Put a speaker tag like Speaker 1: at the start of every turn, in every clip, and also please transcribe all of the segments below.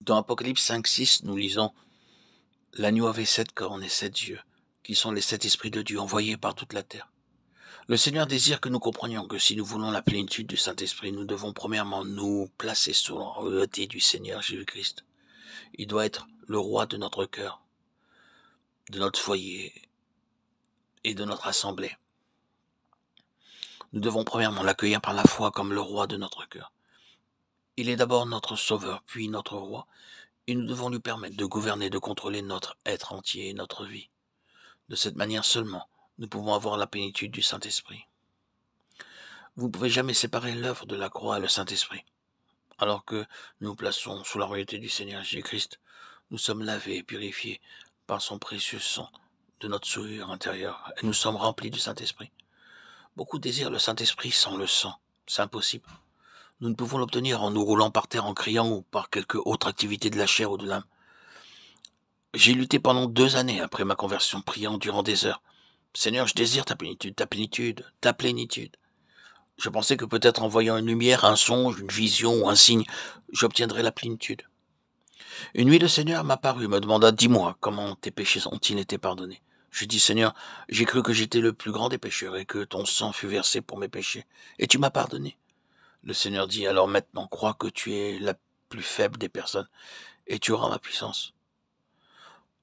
Speaker 1: Dans Apocalypse 5-6, nous lisons « L'agneau avait 7 cornes et 7 yeux, qui sont les 7 esprits de Dieu envoyés par toute la terre. » Le Seigneur désire que nous comprenions que si nous voulons la plénitude du Saint-Esprit, nous devons premièrement nous placer sous la royauté du Seigneur Jésus-Christ. Il doit être le roi de notre cœur, de notre foyer et de notre assemblée. Nous devons premièrement l'accueillir par la foi comme le roi de notre cœur. Il est d'abord notre sauveur, puis notre roi, et nous devons lui permettre de gouverner, de contrôler notre être entier et notre vie. De cette manière seulement, nous pouvons avoir la plénitude du Saint-Esprit. Vous ne pouvez jamais séparer l'œuvre de la croix et le Saint-Esprit. Alors que nous nous plaçons sous la royauté du Seigneur Jésus-Christ, nous sommes lavés et purifiés par son précieux sang de notre souillure intérieure, et nous sommes remplis du Saint-Esprit. Beaucoup désirent le Saint-Esprit sans le sang. C'est impossible. Nous ne pouvons l'obtenir en nous roulant par terre, en criant ou par quelque autre activité de la chair ou de l'âme. J'ai lutté pendant 2 années après ma conversion, priant durant des heures. Seigneur, je désire ta plénitude, ta plénitude, ta plénitude. Je pensais que peut-être en voyant une lumière, un songe, une vision ou un signe, j'obtiendrais la plénitude. Une nuit, le Seigneur m'apparut, me demanda, dis-moi, comment tes péchés ont-ils été pardonnés? Je dis, Seigneur, j'ai cru que j'étais le plus grand des pécheurs et que ton sang fut versé pour mes péchés, et tu m'as pardonné. Le Seigneur dit, alors maintenant, crois que tu es la plus faible des personnes, et tu auras ma puissance.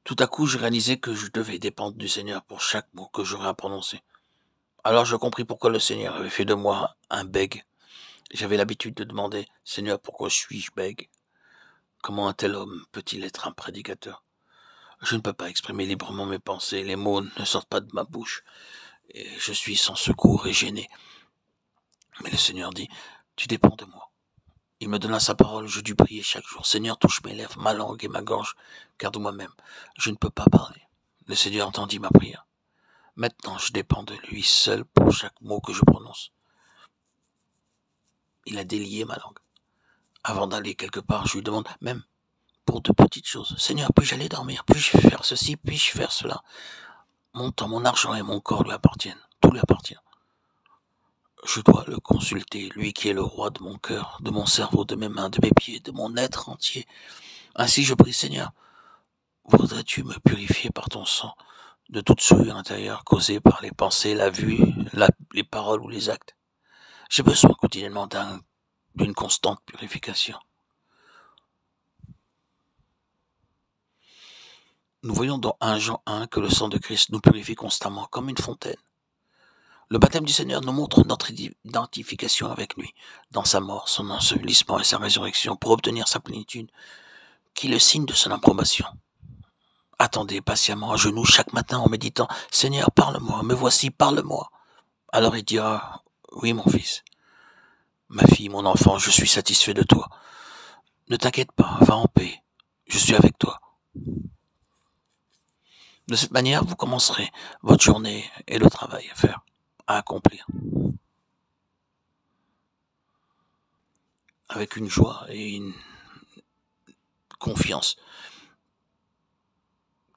Speaker 1: Tout à coup, je réalisais que je devais dépendre du Seigneur pour chaque mot que j'aurais à prononcer. Alors je compris pourquoi le Seigneur avait fait de moi un bègue. J'avais l'habitude de demander, Seigneur, pourquoi suis-je bègue? Comment un tel homme peut-il être un prédicateur? Je ne peux pas exprimer librement mes pensées, les mots ne sortent pas de ma bouche, et je suis sans secours et gêné. Mais le Seigneur dit, tu dépends de moi. Il me donna sa parole, je dus prier chaque jour. Seigneur, touche mes lèvres, ma langue et ma gorge, car de moi-même, je ne peux pas parler. Le Seigneur entendit ma prière. Maintenant, je dépends de lui seul pour chaque mot que je prononce. Il a délié ma langue. Avant d'aller quelque part, je lui demande, même pour de petites choses, Seigneur, puis-je aller dormir? Puis-je faire ceci? Puis-je faire cela? Mon temps, mon argent et mon corps lui appartiennent. Tout lui appartient. Je dois le consulter, lui qui est le roi de mon cœur, de mon cerveau, de mes mains, de mes pieds, de mon être entier. Ainsi je prie, Seigneur, voudrais-tu me purifier par ton sang de toute souillure intérieure causée par les pensées, la vue, les paroles ou les actes? J'ai besoin quotidiennement d'une constante purification. Nous voyons dans 1 Jean 1 que le sang de Christ nous purifie constamment comme une fontaine. Le baptême du Seigneur nous montre notre identification avec lui, dans sa mort, son ensevelissement et sa résurrection, pour obtenir sa plénitude, qui est le signe de son approbation. Attendez patiemment à genoux chaque matin en méditant, « Seigneur, parle-moi, me voici, parle-moi. » Alors il dira, « Oui, mon fils, ma fille, mon enfant, je suis satisfait de toi. Ne t'inquiète pas, va en paix, je suis avec toi. » De cette manière, vous commencerez votre journée et le travail à faire, à accomplir. Avec une joie et une confiance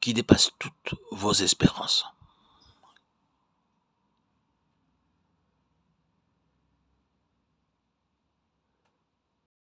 Speaker 1: qui dépasse toutes vos espérances.